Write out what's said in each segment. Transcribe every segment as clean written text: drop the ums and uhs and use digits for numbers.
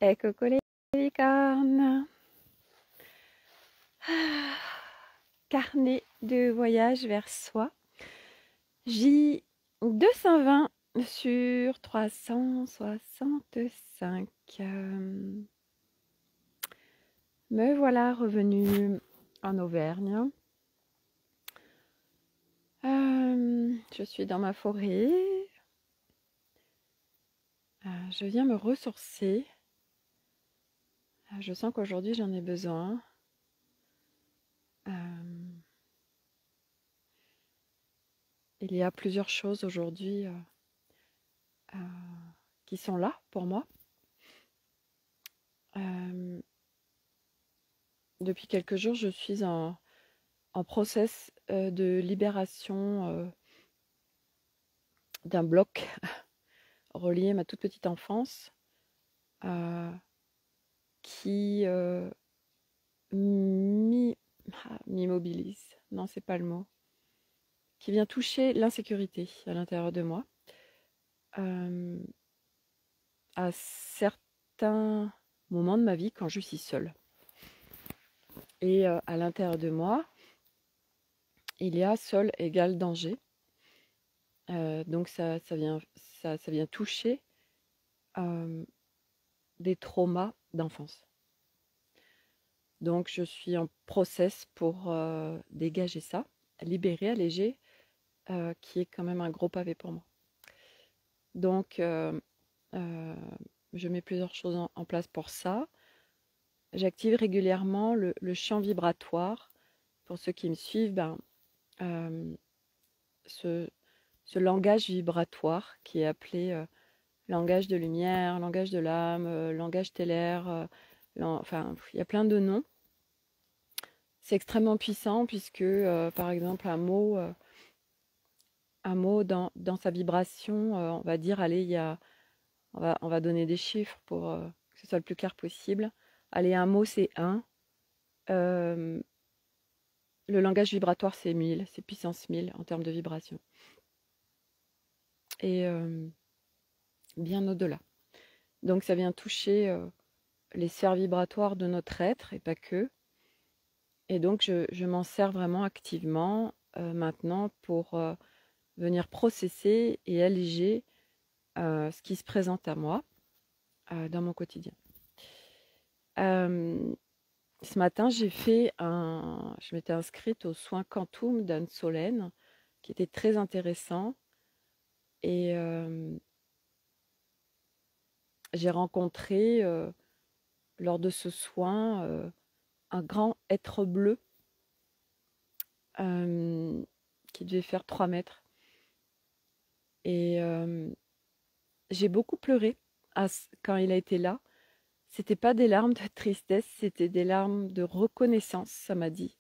Et coucou les licornes. Carnet de voyage vers soi. J220 sur 365. Me voilà revenue en Auvergne. Je suis dans ma forêt. Je viens me ressourcer. Je sens qu'aujourd'hui j'en ai besoin. Il y a plusieurs choses aujourd'hui qui sont là pour moi. Depuis quelques jours, je suis en process de libération d'un bloc relié à ma toute petite enfance qui m'immobilise. Non, c'est pas le mot. Qui vient toucher l'insécurité à l'intérieur de moi. À certains moments de ma vie quand je suis seule. Et à l'intérieur de moi, il y a seul égale danger. Donc ça vient toucher des traumas d'enfance. Donc je suis en process pour dégager ça, libérer, alléger, qui est quand même un gros pavé pour moi. Donc je mets plusieurs choses en place pour ça. J'active régulièrement le champ vibratoire. Pour ceux qui me suivent, ce langage vibratoire qui est appelé langage de lumière, langage de l'âme, langage stellaire, enfin, il y a plein de noms. C'est extrêmement puissant puisque, par exemple, un mot dans sa vibration, on va dire, allez, on va donner des chiffres pour que ce soit le plus clair possible. Allez, un mot, c'est 1. Le langage vibratoire, c'est 1000, c'est puissance 1000 en termes de vibration. Et bien au-delà. Donc ça vient toucher les sphères vibratoires de notre être et pas que. Et donc je m'en sers vraiment activement maintenant pour venir processer et alléger ce qui se présente à moi dans mon quotidien. Ce matin, je m'étais inscrite aux soins Quantum d'Anne Solène, qui était très intéressant. Et j'ai rencontré lors de ce soin un grand être bleu qui devait faire 3 mètres. Et j'ai beaucoup pleuré quand il a été là. C'était pas des larmes de tristesse, c'était des larmes de reconnaissance, ça m'a dit.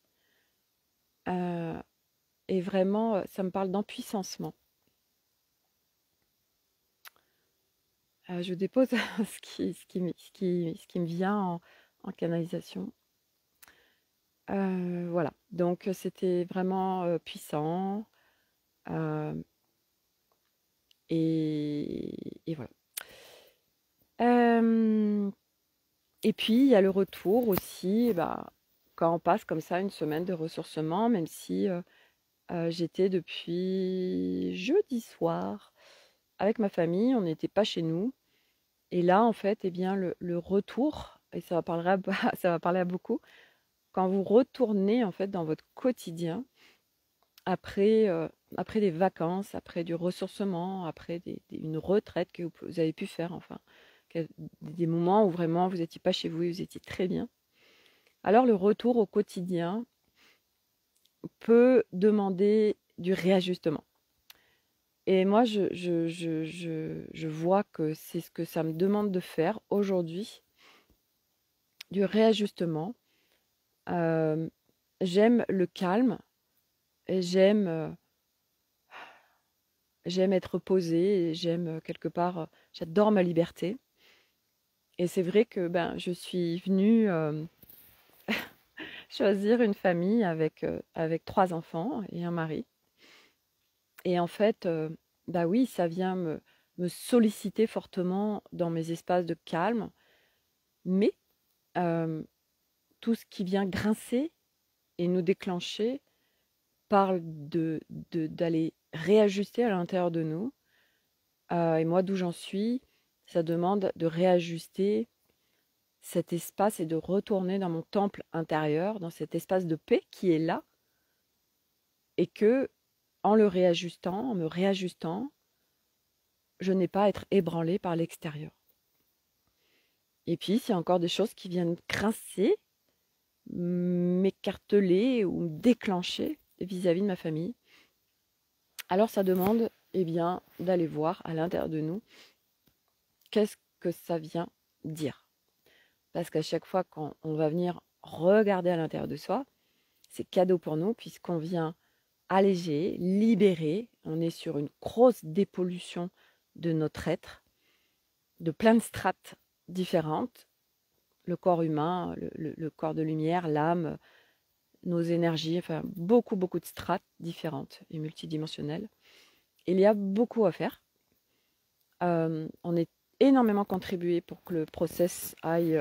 Et vraiment, ça me parle d'empuissancement. Je dépose ce qui me vient en canalisation. Voilà, donc c'était vraiment puissant. Et voilà. Et puis, il y a le retour aussi, quand on passe comme ça une semaine de ressourcement, même si j'étais depuis jeudi soir avec ma famille, on n'était pas chez nous. Et là, en fait, eh bien, le retour, et ça va parler à beaucoup, quand vous retournez en fait dans votre quotidien, après des vacances, après du ressourcement, après une retraite que vous avez pu faire, enfin, des moments où vraiment vous n'étiez pas chez vous et vous étiez très bien. Alors le retour au quotidien peut demander du réajustement. Et moi, je vois que c'est ce que ça me demande de faire aujourd'hui, du réajustement. J'aime le calme, et j'aime être posée, j'aime quelque part, j'adore ma liberté. Et c'est vrai que je suis venue choisir une famille avec 3 enfants et un mari. Et en fait, oui, ça vient me solliciter fortement dans mes espaces de calme. Mais tout ce qui vient grincer et nous déclencher parle d'aller réajuster à l'intérieur de nous. Et moi, d'où j'en suis, ça demande de réajuster cet espace et de retourner dans mon temple intérieur, dans cet espace de paix qui est là, et que, en le réajustant, en me réajustant, je n'ai pas à être ébranlée par l'extérieur. Et puis, s'il y a encore des choses qui viennent grincer, m'écarteler ou me déclencher vis-à-vis de ma famille, alors ça demande d'aller voir à l'intérieur de nous qu'est-ce que ça vient dire. Parce qu'à chaque fois qu'on va venir regarder à l'intérieur de soi, c'est cadeau pour nous puisqu'on vient alléger, libérer. On est sur une grosse dépollution de notre être, de plein de strates différentes. Le corps humain, le corps de lumière, l'âme, nos énergies, enfin beaucoup de strates différentes et multidimensionnelles. Il y a beaucoup à faire. On est énormément contribué pour que le process aille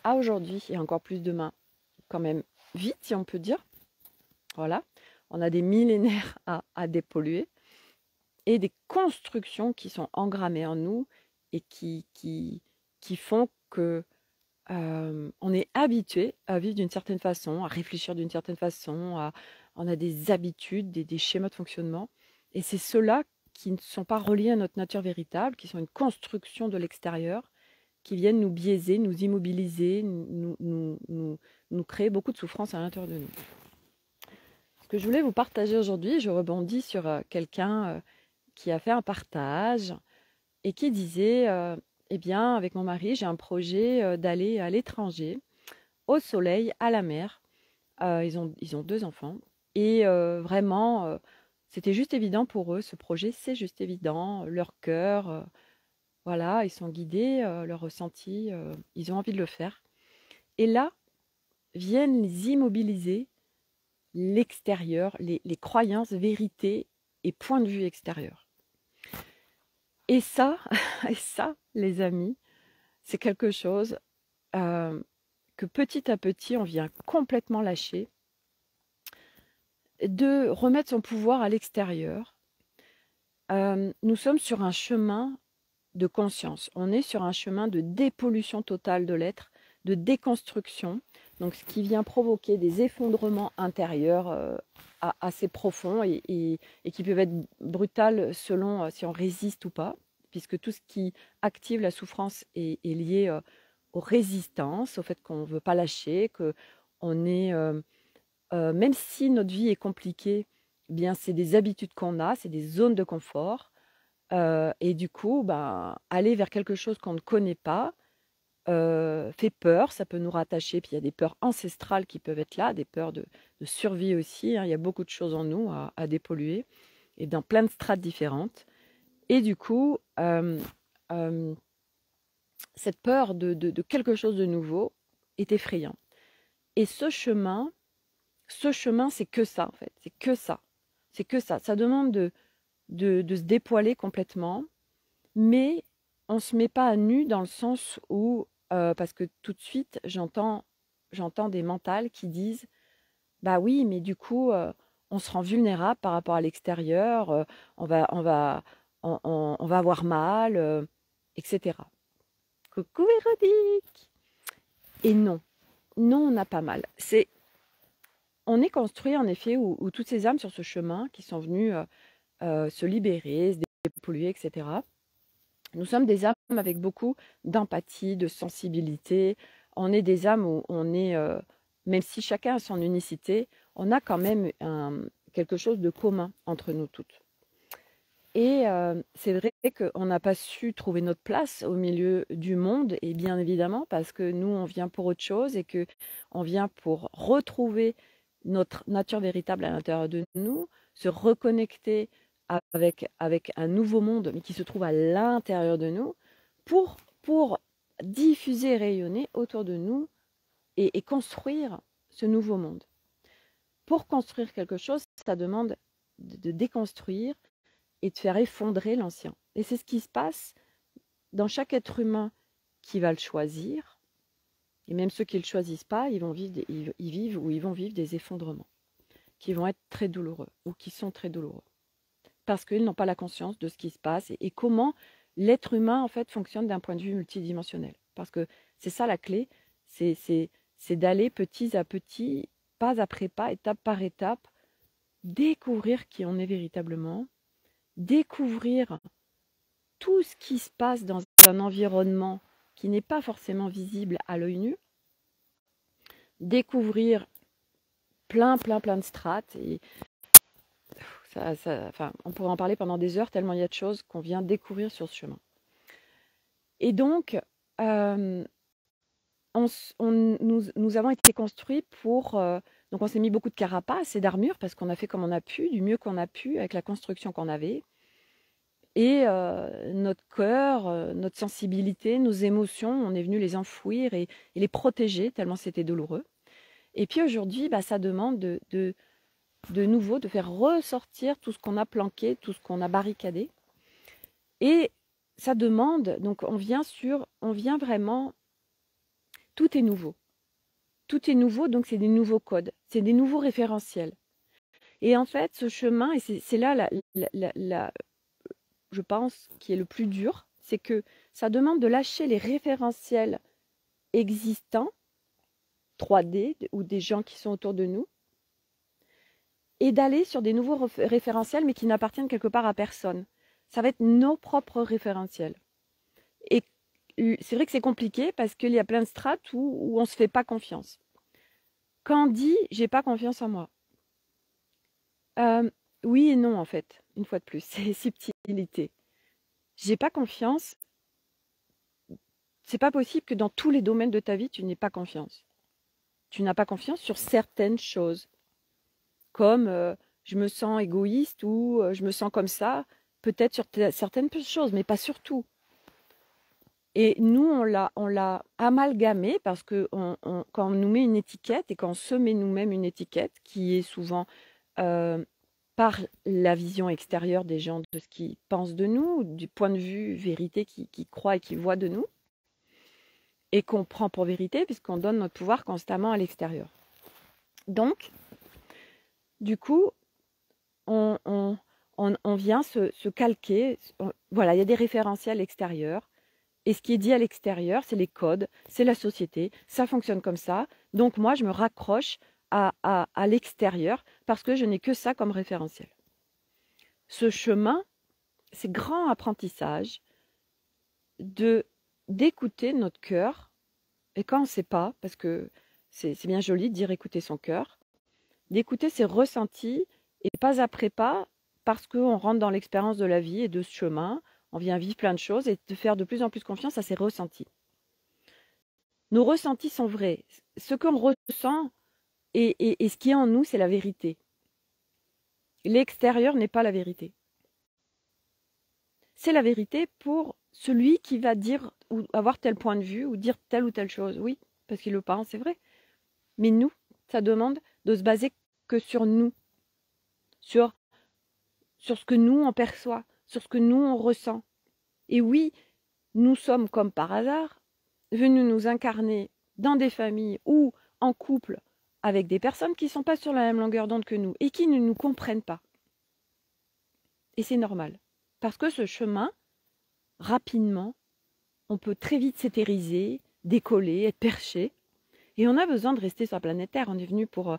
à aujourd'hui et encore plus demain, quand même vite si on peut dire. Voilà, on a des millénaires à dépolluer et des constructions qui sont engrammées en nous et qui font que on est habitué à vivre d'une certaine façon, à réfléchir d'une certaine façon, on a des habitudes, des schémas de fonctionnement. Et c'est ceux-là qui ne sont pas reliés à notre nature véritable, qui sont une construction de l'extérieur, qui viennent nous biaiser, nous immobiliser, nous créer beaucoup de souffrance à l'intérieur de nous. Ce que je voulais vous partager aujourd'hui, je rebondis sur quelqu'un qui a fait un partage et qui disait eh bien, avec mon mari, j'ai un projet d'aller à l'étranger, au soleil, à la mer. Ils ont 2 enfants. Et vraiment, c'était juste évident pour eux, ce projet, c'est juste évident. Leur cœur, voilà, ils sont guidés, leur ressenti, ils ont envie de le faire. Et là, viennent les immobiliser l'extérieur, les croyances, vérités et points de vue extérieurs. Et ça, les amis, c'est quelque chose que petit à petit, on vient complètement lâcher, de remettre son pouvoir à l'extérieur. Nous sommes sur un chemin de conscience. On est sur un chemin de dépollution totale de l'être, de déconstruction, donc ce qui vient provoquer des effondrements intérieurs assez profonds et qui peuvent être brutales selon si on résiste ou pas, puisque tout ce qui active la souffrance est lié aux résistances, au fait qu'on ne veut pas lâcher, qu'on est, même si notre vie est compliquée, eh bien c'est des habitudes qu'on a, c'est des zones de confort. Et du coup, aller vers quelque chose qu'on ne connaît pas fait peur, ça peut nous rattacher. Puis il y a des peurs ancestrales qui peuvent être là, des peurs de survie aussi. Hein. Il y a beaucoup de choses en nous à dépolluer et dans plein de strates différentes. Et du coup, cette peur de quelque chose de nouveau est effrayant. Et ce chemin, c'est que ça en fait. C'est que ça. C'est que ça. Ça demande de se dépoiler complètement, mais on ne se met pas à nu dans le sens où, parce que tout de suite, j'entends des mentales qui disent, bah oui, mais du coup, on se rend vulnérable par rapport à l'extérieur, on va avoir mal, etc. Coucou Véronique. Et non, on n'a pas mal. On est construit en effet où toutes ces âmes sur ce chemin qui sont venues se libérer, se dépolluer, etc. Nous sommes des âmes avec beaucoup d'empathie, de sensibilité. On est des âmes où on est, même si chacun a son unicité, on a quand même quelque chose de commun entre nous toutes. Et c'est vrai qu'on n'a pas su trouver notre place au milieu du monde, et bien évidemment parce que nous, on vient pour autre chose et qu'on vient pour retrouver notre nature véritable à l'intérieur de nous, se reconnecter avec un nouveau monde, mais qui se trouve à l'intérieur de nous, pour diffuser et rayonner autour de nous et construire ce nouveau monde. Pour construire quelque chose, ça demande de déconstruire et de faire effondrer l'ancien. Et c'est ce qui se passe dans chaque être humain qui va le choisir. Et même ceux qui ne le choisissent pas, ils vont vivre ils vont vivre des effondrements qui vont être très douloureux ou qui sont très douloureux. Parce qu'ils n'ont pas la conscience de ce qui se passe et comment l'être humain en fait fonctionne d'un point de vue multidimensionnel. Parce que c'est ça la clé, c'est d'aller petit à petit, pas après pas, étape par étape, découvrir qui on est véritablement, découvrir tout ce qui se passe dans un environnement qui n'est pas forcément visible à l'œil nu, découvrir plein de strates. Et enfin, on pourrait en parler pendant des heures tellement il y a de choses qu'on vient découvrir sur ce chemin. Et donc, nous avons été construits pour... donc on s'est mis beaucoup de carapace et d'armure parce qu'on a fait comme on a pu, du mieux qu'on a pu avec la construction qu'on avait. Et notre cœur, notre sensibilité, nos émotions, on est venu les enfouir et les protéger tellement c'était douloureux. Et puis aujourd'hui, bah, ça demande de nouveau de faire ressortir tout ce qu'on a planqué, tout ce qu'on a barricadé. Et ça demande, donc on vient vraiment, tout est nouveau. Tout est nouveau, donc c'est des nouveaux codes, c'est des nouveaux référentiels. Et en fait, ce chemin, et c'est là, je pense, qui est le plus dur, c'est que ça demande de lâcher les référentiels existants, 3D, ou des gens qui sont autour de nous, et d'aller sur des nouveaux référentiels, mais qui n'appartiennent quelque part à personne. Ça va être nos propres référentiels. Et c'est vrai que c'est compliqué parce qu'il y a plein de strates où on ne se fait pas confiance. Quand on dit « j'ai pas confiance en moi », oui et non en fait, une fois de plus, c'est subtilité. J'ai pas confiance, c'est pas possible que dans tous les domaines de ta vie, tu n'aies pas confiance. Tu n'as pas confiance sur certaines choses, comme je me sens égoïste ou je me sens comme ça, peut-être sur certaines choses, mais pas sur tout. Et nous, on l'a amalgamé parce que quand on nous met une étiquette et quand on se met nous-mêmes une étiquette qui est souvent par la vision extérieure des gens de ce qu'ils pensent de nous, du point de vue vérité qu'ils croient et qu'ils voient de nous, et qu'on prend pour vérité puisqu'on donne notre pouvoir constamment à l'extérieur. Donc, du coup, on vient se calquer. Voilà, il y a des référentiels extérieurs. Et ce qui est dit à l'extérieur, c'est les codes, c'est la société, ça fonctionne comme ça. Donc moi, je me raccroche à l'extérieur parce que je n'ai que ça comme référentiel. Ce chemin, c'est grand apprentissage d'écouter notre cœur. Et quand on ne sait pas, parce que c'est bien joli de dire écouter son cœur, d'écouter ses ressentis et pas après pas, parce qu'on rentre dans l'expérience de la vie et de ce chemin, on vient vivre plein de choses et de faire de plus en plus confiance à ses ressentis. Nos ressentis sont vrais. Ce qu'on ressent et ce qui est en nous, c'est la vérité. L'extérieur n'est pas la vérité. C'est la vérité pour celui qui va dire ou avoir tel point de vue ou dire telle ou telle chose. Oui, parce qu'il le pense, c'est vrai. Mais nous, ça demande de se baser que sur nous, sur ce que nous on perçoit, sur ce que nous on ressent. Et oui, nous sommes comme par hasard venus nous incarner dans des familles ou en couple avec des personnes qui ne sont pas sur la même longueur d'onde que nous et qui ne nous comprennent pas. Et c'est normal. Parce que ce chemin, rapidement, on peut très vite s'éthériser, décoller, être perché. Et on a besoin de rester sur la planète Terre. On est venu pour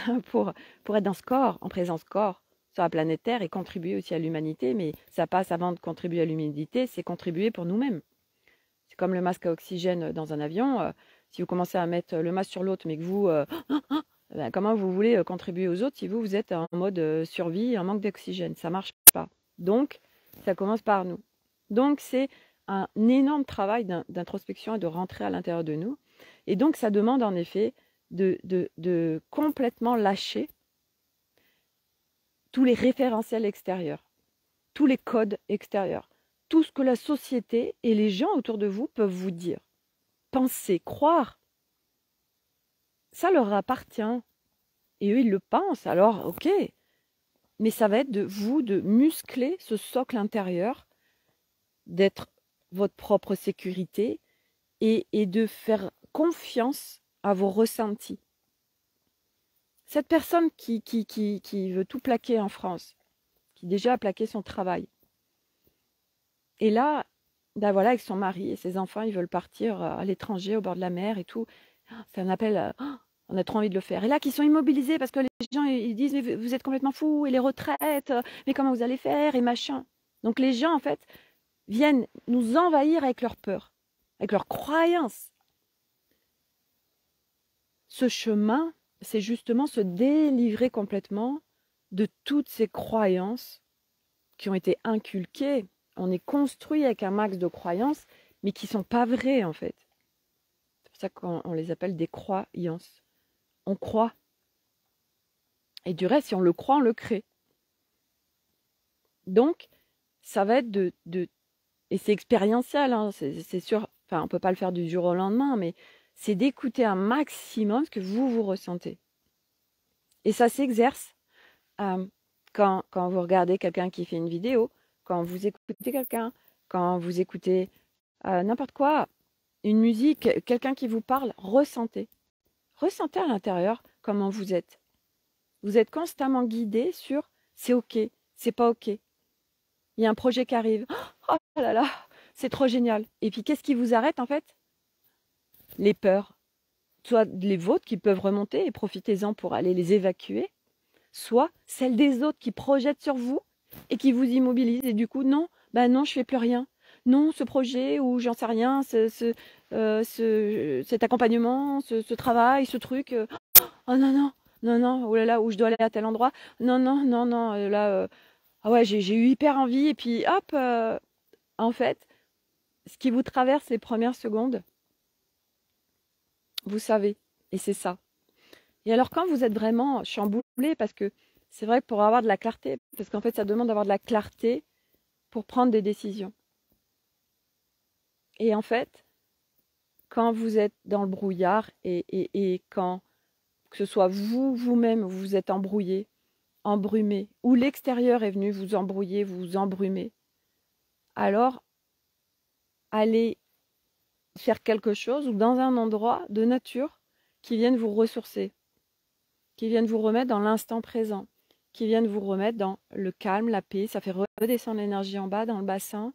être dans ce corps, en présence corps, sur la planète Terre et contribuer aussi à l'humanité. Mais ça passe avant de contribuer à l'humanité, c'est contribuer pour nous-mêmes. C'est comme le masque à oxygène dans un avion. Si vous commencez à mettre le masque sur l'autre, mais que vous... ben, comment vous voulez contribuer aux autres si vous êtes en mode survie, en manque d'oxygène? Ça ne marche pas. Donc, ça commence par nous. Donc, c'est un énorme travail d'introspection et de rentrer à l'intérieur de nous. Et donc, ça demande en effet de complètement lâcher tous les référentiels extérieurs, tous les codes extérieurs, tout ce que la société et les gens autour de vous peuvent vous dire, penser, croire. Ça leur appartient. Et eux, ils le pensent. Alors, ok. Mais ça va être de vous de muscler ce socle intérieur, d'être votre propre sécurité et de faire confiance à vos ressentis. Cette personne qui veut tout plaquer en France, qui déjà a plaqué son travail, et là, ben voilà, avec son mari et ses enfants, ils veulent partir à l'étranger, au bord de la mer et tout. C'est un appel, on a trop envie de le faire. Et là, qui sont immobilisés parce que les gens, ils disent, mais vous êtes complètement fous, et les retraites, mais comment vous allez faire, et machin. Donc les gens, en fait, viennent nous envahir avec leur peur, avec leurs croyances. Ce chemin, c'est justement se délivrer complètement de toutes ces croyances qui ont été inculquées. On est construit avec un max de croyances, mais qui ne sont pas vraies en fait. C'est pour ça qu'on les appelle des croyances. On croit. Et du reste, si on le croit, on le crée. Donc, ça va être et c'est expérientiel, hein, c'est sûr, enfin, on ne peut pas le faire du jour au lendemain, mais c'est d'écouter un maximum ce que vous ressentez. Et ça s'exerce quand vous regardez quelqu'un qui fait une vidéo, quand vous écoutez quelqu'un, quand vous écoutez n'importe quoi, une musique, quelqu'un qui vous parle, ressentez. Ressentez à l'intérieur comment vous êtes. Vous êtes constamment guidé sur c'est ok, c'est pas ok. Il y a un projet qui arrive. Oh là là, c'est trop génial. Et puis qu'est-ce qui vous arrête en fait? Les peurs. Soit les vôtres qui peuvent remonter et profitez-en pour aller les évacuer, soit celles des autres qui projettent sur vous et qui vous immobilisent. Et du coup, non, ben non, je fais plus rien. Non, ce projet ou j'en sais rien, cet accompagnement, ce travail, ce truc. Oh non, non, non, non, oh là là, où je dois aller à tel endroit. Non, non, non, non, là, ah ouais, j'ai eu hyper envie. Et puis, hop, en fait, ce qui vous traverse les premières secondes, vous savez. Et c'est ça. Et alors, quand vous êtes vraiment chamboulé, parce que c'est vrai que pour avoir de la clarté, parce qu'en fait, ça demande d'avoir de la clarté pour prendre des décisions. Et en fait, quand vous êtes dans le brouillard et quand, que ce soit vous-même, vous êtes embrouillé, embrumé, ou l'extérieur est venu vous embrouiller, vous embrumer, alors allez faire quelque chose ou dans un endroit de nature qui vienne vous ressourcer, qui vienne vous remettre dans l'instant présent, qui vienne vous remettre dans le calme, la paix. Ça fait redescendre l'énergie en bas dans le bassin.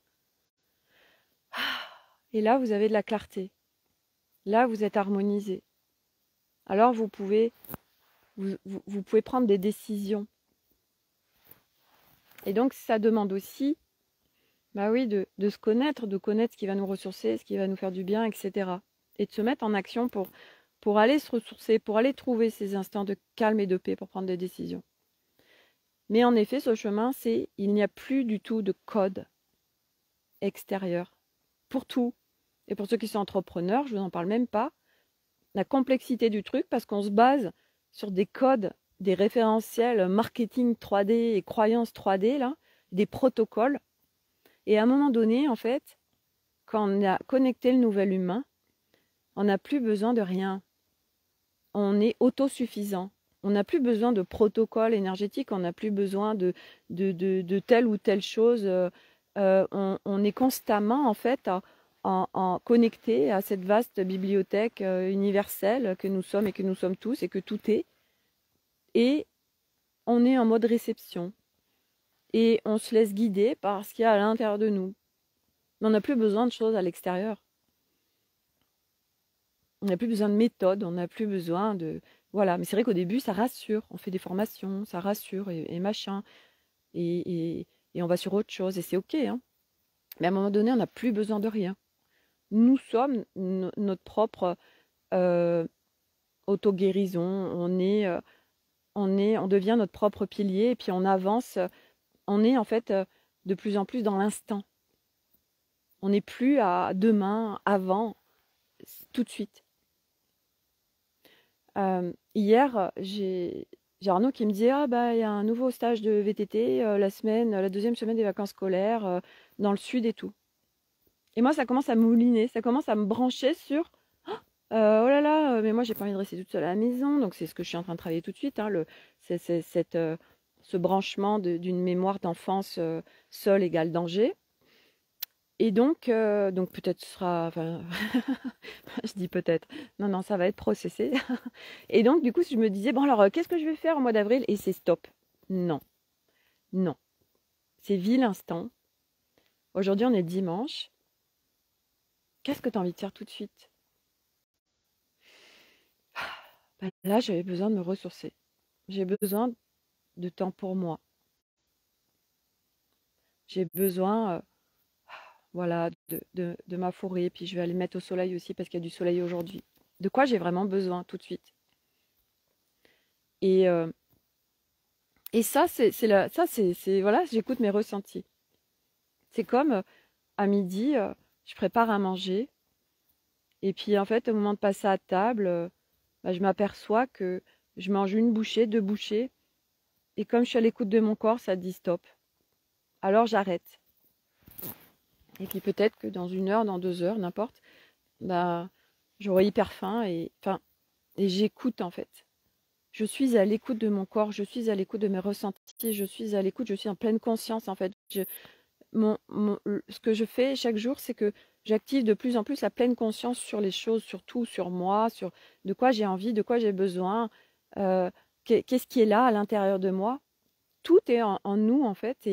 Et là, vous avez de la clarté. Là, vous êtes harmonisé. Alors, vous pouvez prendre des décisions. Et donc, ça demande aussi, bah oui, de se connaître, de connaître ce qui va nous ressourcer, ce qui va nous faire du bien, etc. Et de se mettre en action pour aller se ressourcer, pour aller trouver ces instants de calme et de paix pour prendre des décisions. Mais en effet, ce chemin, il n'y a plus du tout de code extérieur. Pour tout. Et pour ceux qui sont entrepreneurs, je ne vous en parle même pas. La complexité du truc, parce qu'on se base sur des codes, des référentiels marketing 3D et croyances 3D, là, des protocoles. Et à un moment donné, en fait, quand on a connecté le nouvel humain, on n'a plus besoin de rien. On est autosuffisant. On n'a plus besoin de protocole énergétique, on n'a plus besoin de telle ou telle chose. On est constamment, en fait, connecté à cette vaste bibliothèque universelle que nous sommes et que nous sommes tous et que tout est. Et on est en mode réception. Et on se laisse guider par ce qu'il y a à l'intérieur de nous. Mais on n'a plus besoin de choses à l'extérieur. On n'a plus besoin de méthode, on n'a plus besoin de... Voilà, mais c'est vrai qu'au début, ça rassure. On fait des formations, ça rassure et machin. Et on va sur autre chose et c'est OK. Hein. Mais à un moment donné, on n'a plus besoin de rien. Nous sommes notre propre auto-guérison. On devient notre propre pilier et puis on avance. On est en fait de plus en plus dans l'instant. On n'est plus à demain, avant, tout de suite. Hier, j'ai Arnaud qui me disait ah bah il y a un nouveau stage de VTT la deuxième semaine des vacances scolaires dans le sud et tout. Et moi ça commence à mouliner, ça commence à me brancher sur oh là là mais moi j'ai pas envie de rester toute seule à la maison, donc c'est ce que je suis en train de travailler tout de suite, hein, ce branchement d'une mémoire d'enfance seule égale danger. donc peut-être ce sera, enfin, je dis peut-être, non, non, ça va être processé. Et donc, du coup, je me disais, bon, alors, qu'est-ce que je vais faire au mois d'avril? Et c'est stop. Non, non. C'est vil instant. Aujourd'hui, on est dimanche. Qu'est-ce que tu as envie de faire tout de suite? Bah, là, j'avais besoin de me ressourcer. J'ai besoin de temps pour moi. J'ai besoin, voilà, de ma forêt. Puis je vais aller mettre au soleil aussi parce qu'il y a du soleil aujourd'hui. De quoi j'ai vraiment besoin tout de suite. Et, euh, et ça, voilà, j'écoute mes ressentis. C'est comme à midi, je prépare à manger. Et puis en fait, au moment de passer à table, bah, je m'aperçois que je mange une bouchée, deux bouchées. Et comme je suis à l'écoute de mon corps, ça dit stop. Alors j'arrête. Et puis peut-être que dans 1 heure, dans 2 heures, n'importe, bah, j'aurai hyper faim et j'écoute en fait. Je suis à l'écoute de mon corps, je suis à l'écoute de mes ressentis, je suis à l'écoute, je suis en pleine conscience en fait. Ce que je fais chaque jour, c'est que j'active de plus en plus la pleine conscience sur les choses, sur tout, sur moi, sur de quoi j'ai envie, de quoi j'ai besoin, euh, qu'est-ce qui est là à l'intérieur de moi. Tout est en nous en fait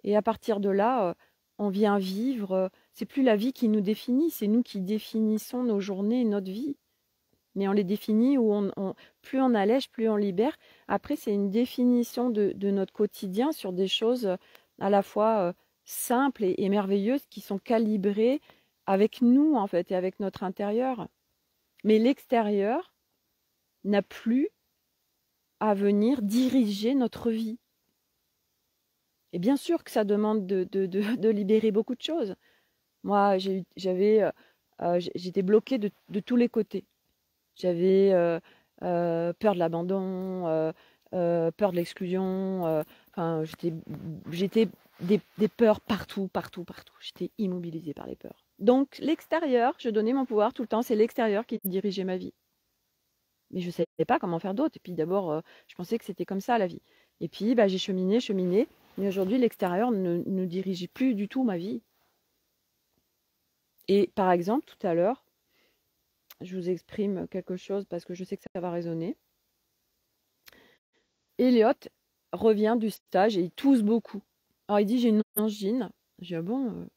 et à partir de là, on vient vivre. C'est plus la vie qui nous définit, c'est nous qui définissons nos journées, notre vie. Mais on les définit où plus on allège, plus on libère. Après, c'est une définition de notre quotidien sur des choses à la fois simples et merveilleuses qui sont calibrées avec nous en fait et avec notre intérieur. Mais l'extérieur n'a plus à venir diriger notre vie. Et bien sûr que ça demande de libérer beaucoup de choses. Moi, j'étais bloquée de tous les côtés. J'avais peur de l'abandon, peur de l'exclusion. Enfin, j'étais des peurs partout, partout, partout. J'étais immobilisée par les peurs. Donc, l'extérieur, je donnais mon pouvoir tout le temps. C'est l'extérieur qui dirigeait ma vie. Mais je ne savais pas comment faire d'autre. Et puis d'abord, je pensais que c'était comme ça la vie. Et puis, bah, j'ai cheminé, cheminé. Mais aujourd'hui, l'extérieur ne dirige plus du tout ma vie. Et par exemple, tout à l'heure, je vous exprime quelque chose parce que je sais que ça va résonner. Elliot revient du stage et il tousse beaucoup. Alors il dit j'ai une angine. Je dis ah bon,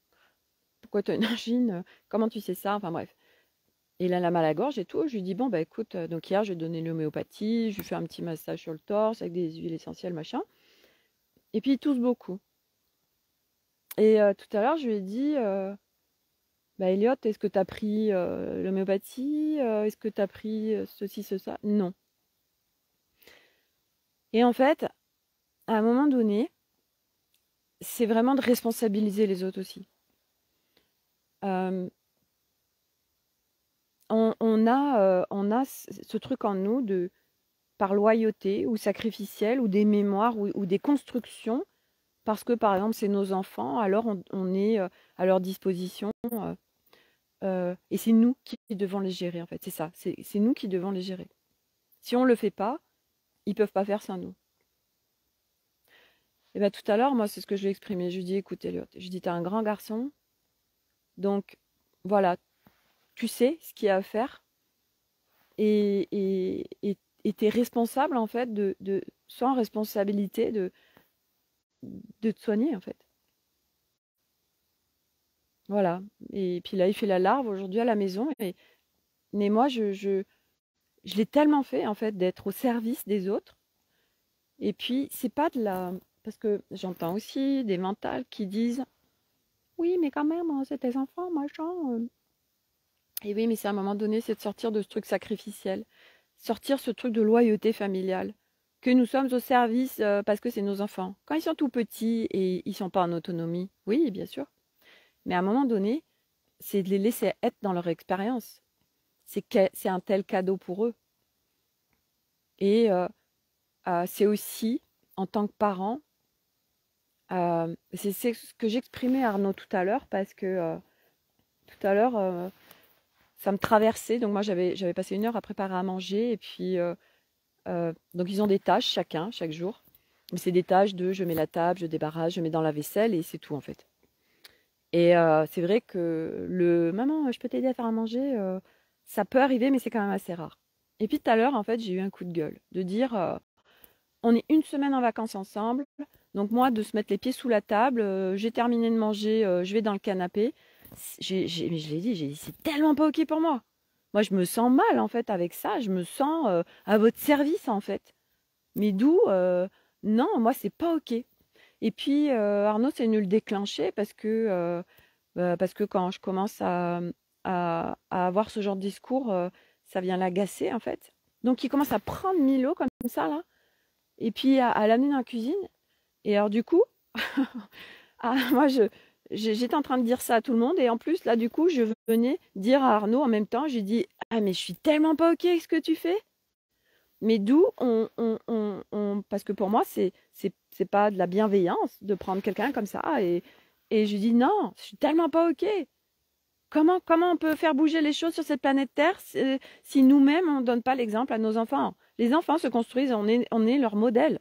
pourquoi tu as une angine? Comment tu sais ça? Enfin bref. Et il a la mal à la gorge et tout. Je lui dis bon bah écoute, donc hier je lui ai donné l'homéopathie, je lui fais un petit massage sur le torse avec des huiles essentielles machin. Et puis il tousse beaucoup. Et tout à l'heure je lui ai dit bah Elliot, est-ce que tu as pris l'homéopathie? Est-ce que tu as pris ceci, ça? Non. Et en fait, à un moment donné, c'est vraiment de responsabiliser les autres aussi. On a ce truc en nous par loyauté ou sacrificielle ou des mémoires ou des constructions, parce que par exemple c'est nos enfants, alors on est à leur disposition et c'est nous qui devons les gérer en fait, c'est ça, c'est nous qui devons les gérer. Si on ne le fait pas, ils ne peuvent pas faire sans nous. Et bien tout à l'heure, moi c'est ce que je lui ai exprimé, je lui ai dit écoute Elliot, je lui ai dit t'es un grand garçon, donc voilà, tu sais ce qu'il y a à faire et t'es responsable en fait sans responsabilité de te soigner en fait. Voilà. Et puis là, il fait la larve aujourd'hui à la maison. Mais moi, je l'ai tellement fait en fait d'être au service des autres. Et puis, c'est pas de la. Parce que j'entends aussi des mentales qui disent oui, mais quand même, hein, c'est tes enfants, machin. Et oui, mais c'est à un moment donné, c'est de sortir de ce truc sacrificiel, sortir ce truc de loyauté familiale, que nous sommes au service parce que c'est nos enfants. Quand ils sont tout petits et ils sont pas en autonomie, oui, bien sûr. Mais à un moment donné, c'est de les laisser être dans leur expérience. C'est un tel cadeau pour eux. Et c'est aussi, en tant que parent, c'est ce que j'exprimais à Arnaud tout à l'heure, parce que tout à l'heure, ça me traversait. Donc moi, j'avais passé 1 heure à préparer à manger. Et puis, donc ils ont des tâches chacun, chaque jour. Mais c'est des tâches de je mets la table, je débarrasse, je mets dans la vaisselle et c'est tout en fait. Et c'est vrai que le «Maman, je peux t'aider à faire à manger?» ça peut arriver, mais c'est quand même assez rare. Et puis tout à l'heure, en fait, j'ai eu un coup de gueule de dire, on est une semaine en vacances ensemble, donc moi de se mettre les pieds sous la table, j'ai terminé de manger, je vais dans le canapé. Mais je l'ai dit, j'ai dit: «C'est tellement pas OK pour moi». Moi, je me sens mal, en fait, avec ça, je me sens, à votre service, en fait. Mais d'où, non, moi, c'est pas OK. Et puis, Arnaud, c'est venu le déclencher parce que quand je commence à avoir ce genre de discours, ça vient l'agacer, en fait. Donc il commence à prendre Milo comme ça, là, et puis à l'amener dans la cuisine. Et alors du coup, moi j'étais en train de dire ça à tout le monde, et en plus là du coup je venais dire à Arnaud en même temps, j'ai dit: «Ah mais je suis tellement pas OK avec ce que tu fais». Mais d'où parce que pour moi c'est pas de la bienveillance de prendre quelqu'un comme ça, et je lui dis: «Non, je suis tellement pas OK». Comment on peut faire bouger les choses sur cette planète Terre si nous-mêmes on ne donne pas l'exemple à nos enfants? Les enfants se construisent, on est leur modèle.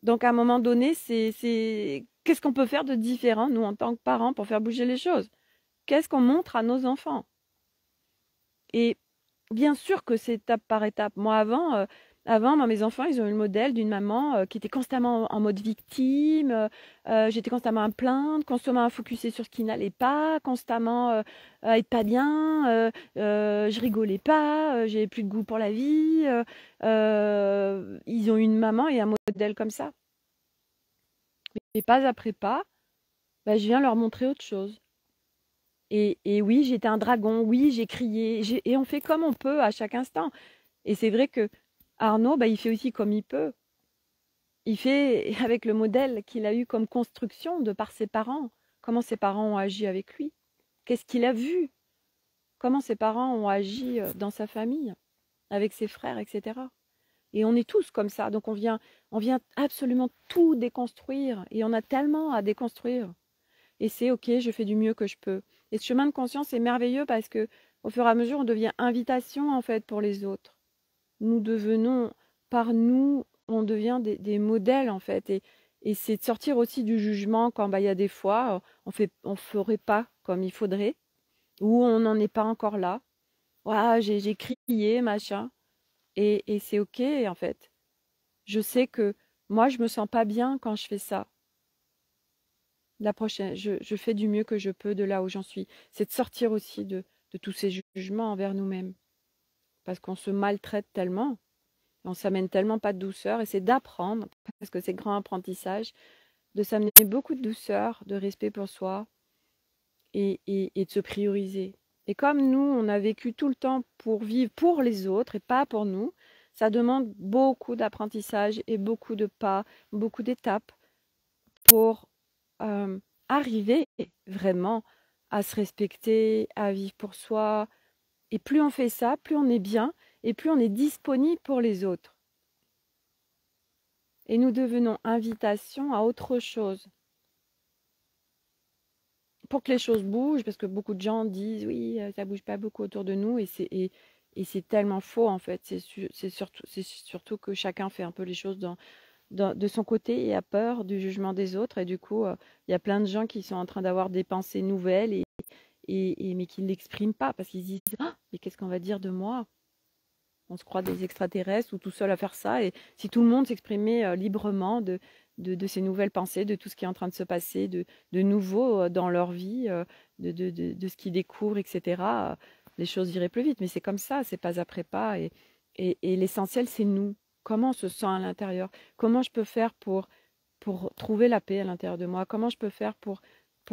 Donc à un moment donné, qu'est-ce qu'on peut faire de différent, nous, en tant que parents, pour faire bouger les choses? Qu'est-ce qu'on montre à nos enfants? Et bien sûr que c'est étape par étape. Moi, moi, mes enfants, ils ont eu le modèle d'une maman qui était constamment en mode victime. J'étais constamment à me plaindre, constamment à focuser sur ce qui n'allait pas, constamment à être pas bien. Je rigolais pas, j'avais plus de goût pour la vie. Ils ont eu une maman et un modèle comme ça. Mais pas après pas, bah, je viens leur montrer autre chose. Et oui, j'étais un dragon, oui, j'ai crié, et on fait comme on peut à chaque instant. Et c'est vrai que Arnaud, bah, il fait aussi comme il peut. Il fait avec le modèle qu'il a eu comme construction de par ses parents. Comment ses parents ont agi avec lui? Qu'est-ce qu'il a vu? Comment ses parents ont agi dans sa famille, avec ses frères, etc. Et on est tous comme ça. Donc on vient absolument tout déconstruire. Et on a tellement à déconstruire. Et c'est OK, je fais du mieux que je peux. Et ce chemin de conscience est merveilleux parce que au fur et à mesure, on devient invitation en fait pour les autres. Nous devenons, par nous, on devient des modèles en fait. Et c'est de sortir aussi du jugement quand bah, il y a des fois, on ferait pas comme il faudrait, ou on n'en est pas encore là. Ouah, j'ai crié, machin. Et c'est OK en fait. Je sais que moi, je me sens pas bien quand je fais ça. La prochaine, je fais du mieux que je peux de là où j'en suis. C'est de sortir aussi de tous ces jugements envers nous-mêmes. Parce qu'on se maltraite tellement, on s'amène tellement pas de douceur, et c'est d'apprendre, parce que c'est grand apprentissage, de s'amener beaucoup de douceur, de respect pour soi, et de se prioriser. Et comme nous, on a vécu tout le temps pour vivre pour les autres et pas pour nous, ça demande beaucoup d'apprentissage et beaucoup de pas, beaucoup d'étapes pour arriver vraiment à se respecter, à vivre pour soi. Et plus on fait ça, plus on est bien et plus on est disponible pour les autres. Et nous devenons invitation à autre chose. Pour que les choses bougent, parce que beaucoup de gens disent oui, ça bouge pas beaucoup autour de nous, et c'est tellement faux en fait. C'est surtout que chacun fait un peu les choses de son côté et a peur du jugement des autres. Et du coup, il y a plein de gens qui sont en train d'avoir des pensées nouvelles, mais qui ne l'expriment pas parce qu'ils se disent ah, mais qu'est-ce qu'on va dire de moi? On se croit des extraterrestres ou tout seul à faire ça. Et si tout le monde s'exprimait librement de ces nouvelles pensées, de tout ce qui est en train de se passer, de nouveau dans leur vie, de ce qu'ils découvrent, etc., les choses iraient plus vite. Mais c'est comme ça, c'est pas après pas. Et l'essentiel, c'est nous. Comment on se sent à l'intérieur? Comment je peux faire pour trouver la paix à l'intérieur de moi? Comment je peux faire pour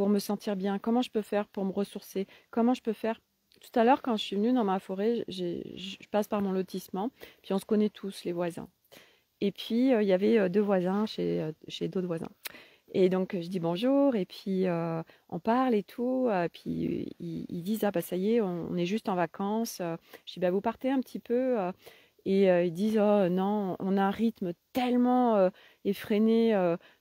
me sentir bien? Comment je peux faire pour me ressourcer? Comment je peux faire? Tout à l'heure, quand je suis venue dans ma forêt, je passe par mon lotissement, puis on se connaît tous, les voisins. Et puis, il y avait deux voisins chez d'autres voisins. Et donc, je dis bonjour, et puis on parle et tout. Puis ils disent, ah bah ça y est, on est juste en vacances. Je dis, bah vous partez un petit peu. Et ils disent, oh non, on a un rythme tellement effréné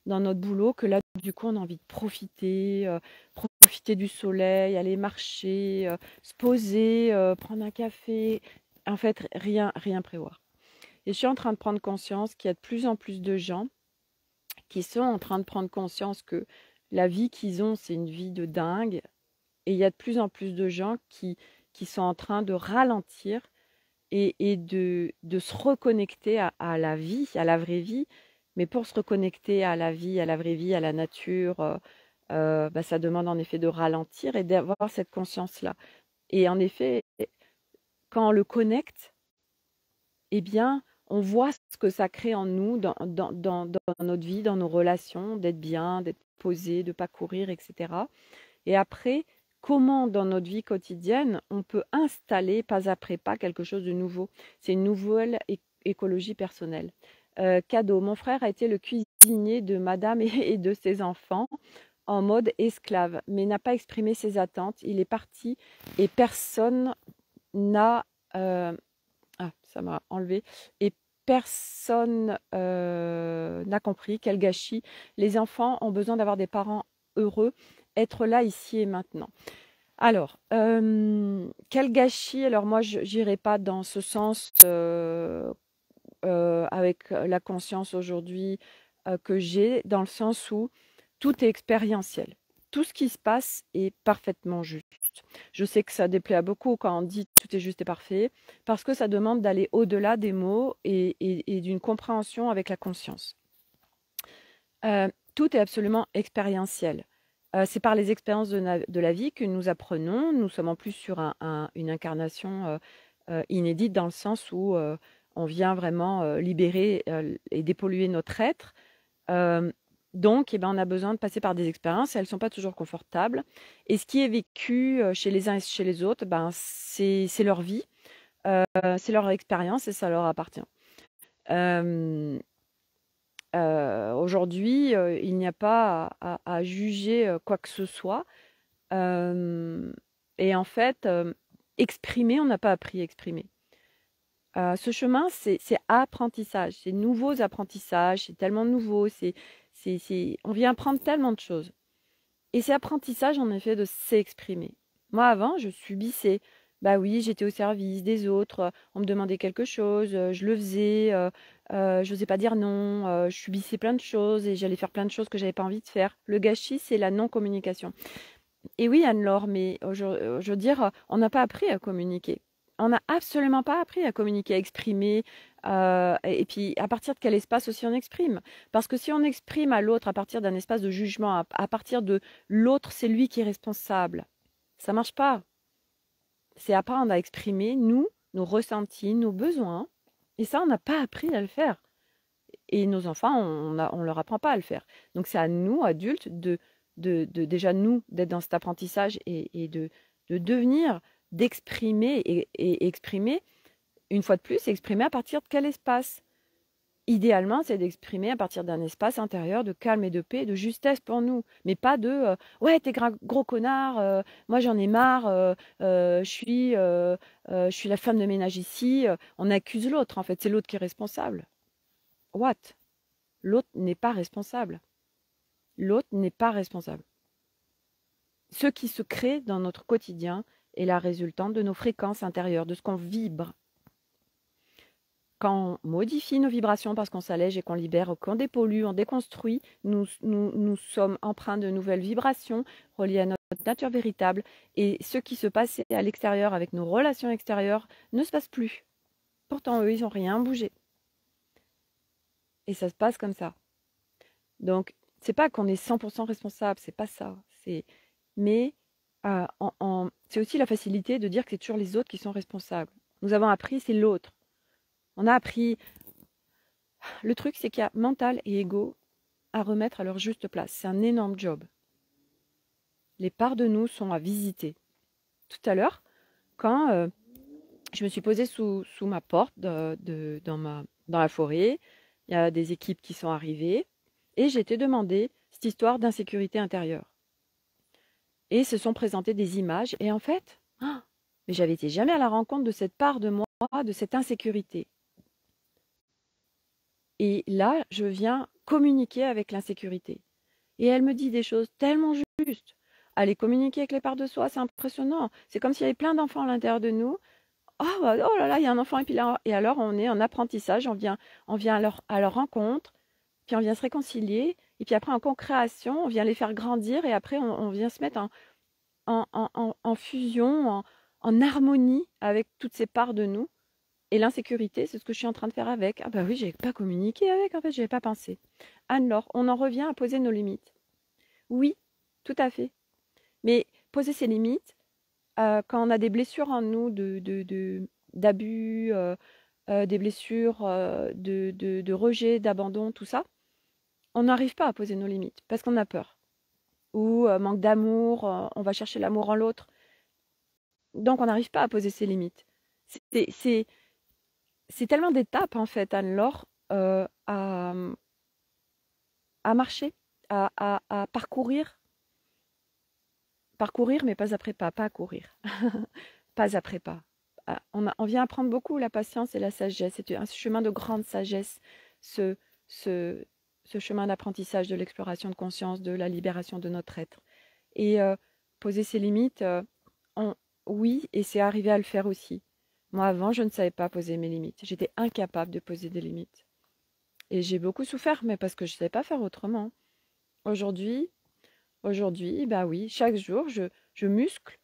dans notre boulot que là, du coup, on a envie de profiter, profiter du soleil, aller marcher, se poser, prendre un café. En fait, rien prévoir. Et je suis en train de prendre conscience qu'il y a de plus en plus de gens qui sont en train de prendre conscience que la vie qu'ils ont, c'est une vie de dingue. Et il y a de plus en plus de gens qui sont en train de ralentir et de se reconnecter à la vie, à la vraie vie. Mais pour se reconnecter à la vie, à la vraie vie, à la nature, bah, ça demande en effet de ralentir et d'avoir cette conscience-là. Et en effet, quand on le connecte, eh bien, on voit ce que ça crée en nous, dans notre vie, dans nos relations, d'être bien, d'être posé, de ne pas courir, etc. Et après, comment dans notre vie quotidienne, on peut installer pas après pas quelque chose de nouveau. C'est une nouvelle écologie personnelle. Cadeau, mon frère a été le cuisinier de madame et de ses enfants en mode esclave, mais n'a pas exprimé ses attentes. Il est parti et personne n'a... ça m'a enlevé. Et personne n'a compris quel gâchis. Les enfants ont besoin d'avoir des parents heureux, être là, ici et maintenant. Alors, quel gâchis? Alors moi, je n'irai pas dans ce sens avec la conscience aujourd'hui que j'ai, dans le sens où tout est expérientiel. Tout ce qui se passe est parfaitement juste. Je sais que ça déplaît à beaucoup quand on dit tout est juste et parfait, parce que ça demande d'aller au-delà des mots et d'une compréhension avec la conscience. Tout est absolument expérientiel. C'est par les expériences de la vie que nous apprenons. Nous sommes en plus sur une incarnation inédite dans le sens où on vient vraiment libérer et dépolluer notre être. Donc, eh ben, on a besoin de passer par des expériences et elles ne sont pas toujours confortables. Et ce qui est vécu chez les uns et chez les autres, ben, c'est leur vie, c'est leur expérience et ça leur appartient. Aujourd'hui, il n'y a pas à juger quoi que ce soit. Et en fait, exprimer, on n'a pas appris à exprimer. Ce chemin, c'est apprentissage, c'est nouveaux apprentissages, c'est tellement nouveau, on vient apprendre tellement de choses. Et c'est apprentissage, en effet, de s'exprimer. Moi, avant, je subissais. Bah oui, j'étais au service des autres, on me demandait quelque chose, je le faisais, je n'osais pas dire non, je subissais plein de choses et j'allais faire plein de choses que j'avais pas envie de faire. Le gâchis, c'est la non-communication. Et oui, Anne-Laure, mais je veux dire, on n'a pas appris à communiquer. On n'a absolument pas appris à communiquer, à exprimer. Et puis, à partir de quel espace aussi on exprime? Parce que si on exprime à l'autre à partir d'un espace de jugement, à partir de l'autre, c'est lui qui est responsable. Ça marche pas. C'est apprendre à exprimer, nous, nos ressentis, nos besoins. Et ça, on n'a pas appris à le faire. Et nos enfants, on ne leur apprend pas à le faire. Donc, c'est à nous, adultes, déjà nous, d'être dans cet apprentissage et de devenir, d'exprimer et exprimer, une fois de plus, exprimer à partir de quel espace? Idéalement, c'est d'exprimer à partir d'un espace intérieur de calme et de paix, de justesse pour nous, mais pas de ouais, t'es gros connard, moi j'en ai marre, je suis la femme de ménage ici. On accuse l'autre, en fait, c'est l'autre qui est responsable. What? L'autre n'est pas responsable. L'autre n'est pas responsable. Ce qui se crée dans notre quotidien est la résultante de nos fréquences intérieures, de ce qu'on vibre. Quand on modifie nos vibrations parce qu'on s'allège et qu'on libère, qu'on dépollue, on déconstruit, nous sommes empreints de nouvelles vibrations reliées à notre nature véritable. Et ce qui se passait à l'extérieur avec nos relations extérieures ne se passe plus. Pourtant, eux, ils n'ont rien bougé. Et ça se passe comme ça. Donc, c'est pas qu'on est 100% responsable, c'est pas ça. Mais c'est aussi la facilité de dire que c'est toujours les autres qui sont responsables. Nous avons appris, c'est l'autre. On a appris. Le truc, c'est qu'il y a mental et ego à remettre à leur juste place. C'est un énorme job. Les parts de nous sont à visiter. Tout à l'heure, quand je me suis posée sous ma porte dans la forêt, il y a des équipes qui sont arrivées et j'ai été demandé cette histoire d'insécurité intérieure. Et se sont présentées des images et en fait, mais j'avais été jamais à la rencontre de cette part de moi, de cette insécurité. Et là, je viens communiquer avec l'insécurité. Et elle me dit des choses tellement justes. Aller communiquer avec les parts de soi, c'est impressionnant. C'est comme s'il y avait plein d'enfants à l'intérieur de nous. Oh là là, il y a un enfant et alors on est en apprentissage, on vient à leur rencontre, puis on vient se réconcilier Et puis après, en co-création, on vient les faire grandir et après, on vient se mettre en fusion, en harmonie avec toutes ces parts de nous. Et l'insécurité, c'est ce que je suis en train de faire avec. Ah bah oui, j'ai pas communiqué avec, en fait, j'avais pas pensé. Alors, on en revient à poser nos limites. Oui, tout à fait. Mais poser ses limites, quand on a des blessures en nous d'abus, des blessures de rejet, d'abandon, tout ça, on n'arrive pas à poser nos limites parce qu'on a peur. Ou manque d'amour, on va chercher l'amour en l'autre. Donc on n'arrive pas à poser ses limites. C'est tellement d'étapes en fait, Anne-Laure, à marcher, à parcourir. Parcourir, mais pas après pas, pas à courir. Pas après pas. On vient apprendre beaucoup la patience et la sagesse. C'est un chemin de grande sagesse, ce, ce, ce chemin d'apprentissage, de l'exploration de conscience, de la libération de notre être. Et poser ses limites, oui, et c'est arrivé à le faire aussi. Moi, avant, je ne savais pas poser mes limites. J'étais incapable de poser des limites. Et j'ai beaucoup souffert, mais parce que je ne savais pas faire autrement. Aujourd'hui, bah oui, chaque jour, je muscle.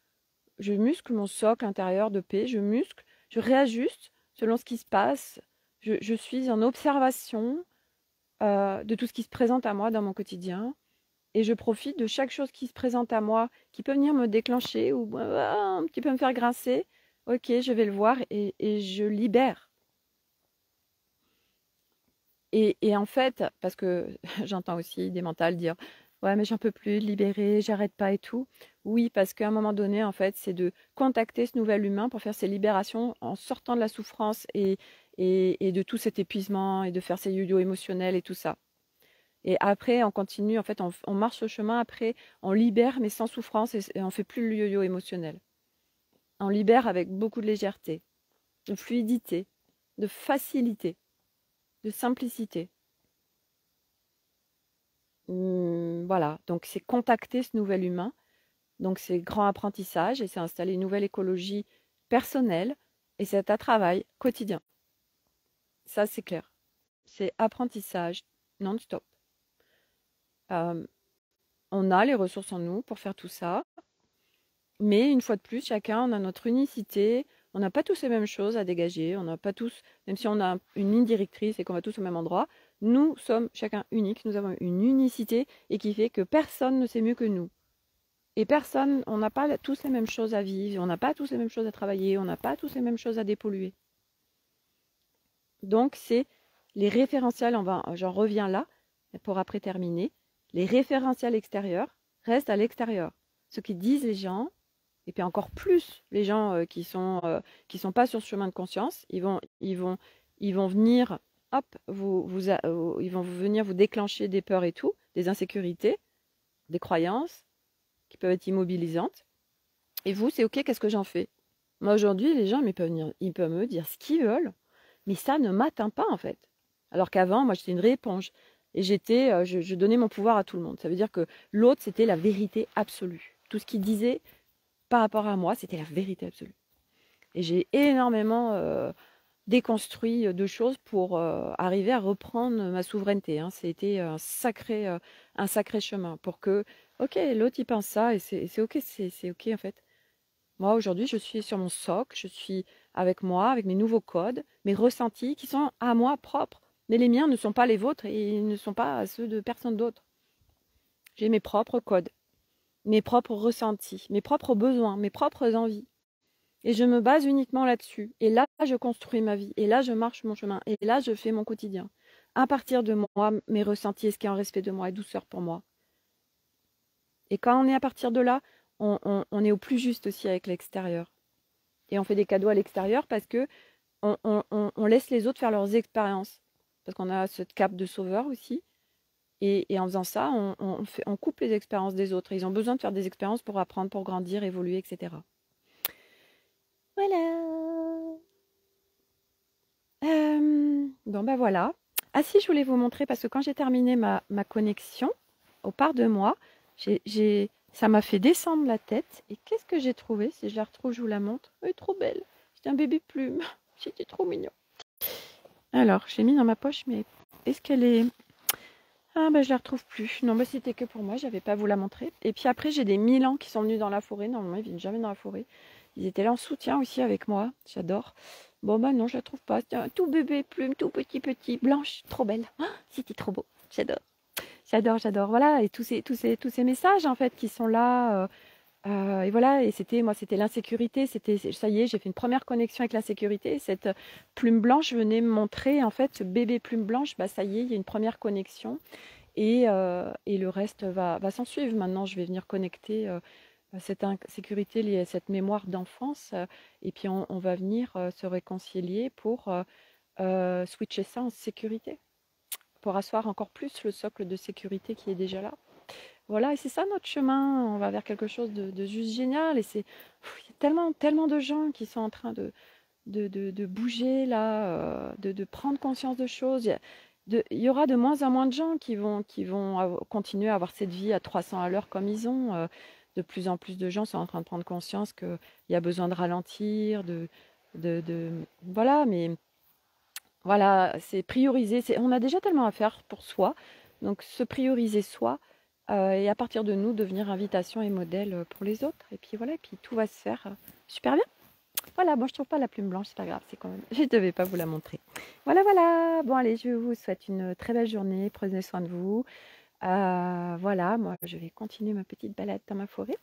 Je muscle mon socle intérieur de paix, je réajuste selon ce qui se passe. Je suis en observation de tout ce qui se présente à moi dans mon quotidien. Et je profite de chaque chose qui se présente à moi, qui peut venir me déclencher ou qui peut me faire grincer. Ok, je vais le voir et je libère. Et en fait, parce que j'entends aussi des mentales dire ouais, mais j'en peux plus de libérer, j'arrête pas et tout. Oui, parce qu'à un moment donné, en fait, c'est de contacter ce nouvel humain pour faire ses libérations en sortant de la souffrance et de tout cet épuisement et de faire ses yo-yo émotionnels et tout ça. Et après, on continue, en fait, on marche le chemin, après, on libère, mais sans souffrance et on fait plus le yo-yo émotionnel. On libère avec beaucoup de légèreté, de fluidité, de facilité, de simplicité. Voilà, donc c'est contacter ce nouvel humain. Donc c'est grand apprentissage et c'est installer une nouvelle écologie personnelle et c'est un travail quotidien. Ça c'est clair. C'est apprentissage non-stop. On a les ressources en nous pour faire tout ça, mais une fois de plus, chacun on a notre unicité. On n'a pas tous les mêmes choses à dégager. On n'a pas tous, même si on a une ligne directrice et qu'on va tous au même endroit, nous sommes chacun uniques. Nous avons une unicité et qui fait que personne ne sait mieux que nous. Et personne, on n'a pas tous les mêmes choses à vivre, on n'a pas tous les mêmes choses à travailler, on n'a pas tous les mêmes choses à dépolluer. Donc c'est les référentiels, j'en reviens là pour après terminer. Les référentiels extérieurs restent à l'extérieur. Ce qui disent les gens, et puis encore plus les gens qui sont pas sur ce chemin de conscience, ils vont venir, hop, ils vont venir vous déclencher des peurs et tout, des insécurités, des croyances qui peuvent être immobilisantes. Et vous, c'est OK, qu'est-ce que j'en fais? Moi, aujourd'hui, les gens, ils peuvent me dire ce qu'ils veulent, mais ça ne m'atteint pas, en fait. Alors qu'avant, moi, j'étais une vraie éponge. Et je donnais mon pouvoir à tout le monde. Ça veut dire que l'autre, c'était la vérité absolue. Tout ce qu'il disait par rapport à moi, c'était la vérité absolue. Et j'ai énormément déconstruit de choses pour arriver à reprendre ma souveraineté. Hein. C'était un sacré chemin pour que, ok, l'autre il pense ça et c'est ok, c'est ok en fait. Moi aujourd'hui, je suis sur mon socle, je suis avec moi, avec mes nouveaux codes, mes ressentis qui sont à moi propres. Mais les miens ne sont pas les vôtres et ils ne sont pas ceux de personne d'autre. J'ai mes propres codes, mes propres ressentis, mes propres besoins, mes propres envies. Et je me base uniquement là-dessus. Et là, je construis ma vie. Et là, je marche mon chemin. Et là, je fais mon quotidien. À partir de moi, mes ressentis, et ce qui est en respect de moi et douceur pour moi. Et quand on est à partir de là, on est au plus juste aussi avec l'extérieur. Et on fait des cadeaux à l'extérieur parce que on laisse les autres faire leurs expériences. Parce qu'on a ce cap de sauveur aussi. Et en faisant ça, on coupe les expériences des autres. Et ils ont besoin de faire des expériences pour apprendre, pour grandir, évoluer, etc. Voilà. Bon, ben voilà. Ah si, je voulais vous montrer, parce que quand j'ai terminé ma connexion au part de moi, ça m'a fait descendre la tête. Et qu'est-ce que j'ai trouvé? Si je la retrouve, je vous la montre. Elle est trop belle. C'est un bébé plume. C'était trop mignon. Alors, je l'ai mis dans ma poche, mais est-ce qu'elle est... Ah bah je la retrouve plus. Non, bah c'était que pour moi, j'avais pas à vous la montrer. Et puis après, j'ai des Milans qui sont venus dans la forêt. Normalement, ils viennent jamais dans la forêt. Ils étaient là en soutien aussi avec moi. J'adore. Bon bah non, je la trouve pas. C'était un tout bébé plume, tout petit petit, blanche, trop belle. Ah, c'était trop beau. J'adore. J'adore, j'adore. Voilà, et tous ces messages en fait qui sont là. Et voilà, et c'était l'insécurité. Ça y est, j'ai fait une première connexion avec l'insécurité. Cette plume blanche venait me montrer en fait ce bébé plume blanche. Bah ça y est, il y a une première connexion. Et le reste va s'en suivre. Maintenant, je vais venir connecter cette insécurité liée à cette mémoire d'enfance. Et puis, on va venir se réconcilier pour switcher ça en sécurité, pour asseoir encore plus le socle de sécurité qui est déjà là. Voilà, et c'est ça notre chemin. On va vers quelque chose de juste génial. Et il y a tellement, tellement de gens qui sont en train de bouger là, de prendre conscience de choses. Il y aura de moins en moins de gens qui vont continuer à avoir cette vie à 300 à l'heure comme ils ont. De plus en plus de gens sont en train de prendre conscience qu'il y a besoin de ralentir, voilà, mais voilà, c'est prioriser. On a déjà tellement à faire pour soi, donc se prioriser soi, et à partir de nous, devenir invitation et modèle pour les autres. Et puis voilà, et puis tout va se faire super bien. Voilà, bon, je trouve pas la plume blanche, c'est pas grave, c'est quand même. Je ne devais pas vous la montrer. Voilà, voilà. Bon, allez, je vous souhaite une très belle journée. Prenez soin de vous. Voilà, moi, je vais continuer ma petite balade dans ma forêt.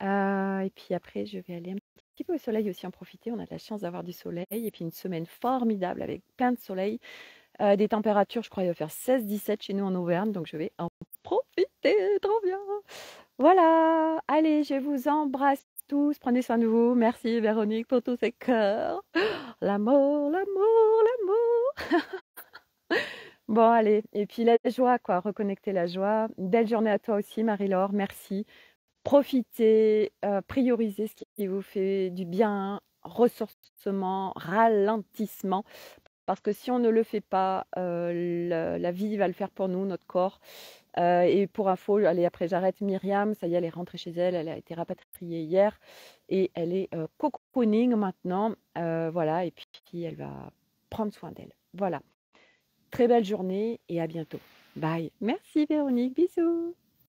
Et puis après, je vais aller un petit peu au soleil aussi, en profiter. On a de la chance d'avoir du soleil. Et puis une semaine formidable avec plein de soleil. Des températures, je crois, il va faire 16-17 chez nous en Auvergne. Donc je vais en profiter. Trop bien. Voilà, allez, je vous embrasse tous, prenez soin de vous. Merci Véronique pour tous ces cœurs. L'amour, l'amour, l'amour. Bon, allez, et puis la joie, quoi, reconnecter la joie. Une belle journée à toi aussi, Marie-Laure, merci. Profitez, priorisez ce qui vous fait du bien, ressourcement, ralentissement. Parce que si on ne le fait pas, la vie va le faire pour nous, notre corps. Et pour info, allez, après j'arrête, Myriam, ça y est, elle est rentrée chez elle, elle a été rapatriée hier et elle est cocooning maintenant. Voilà, et puis elle va prendre soin d'elle. Voilà, très belle journée et à bientôt. Bye. Merci Véronique, bisous.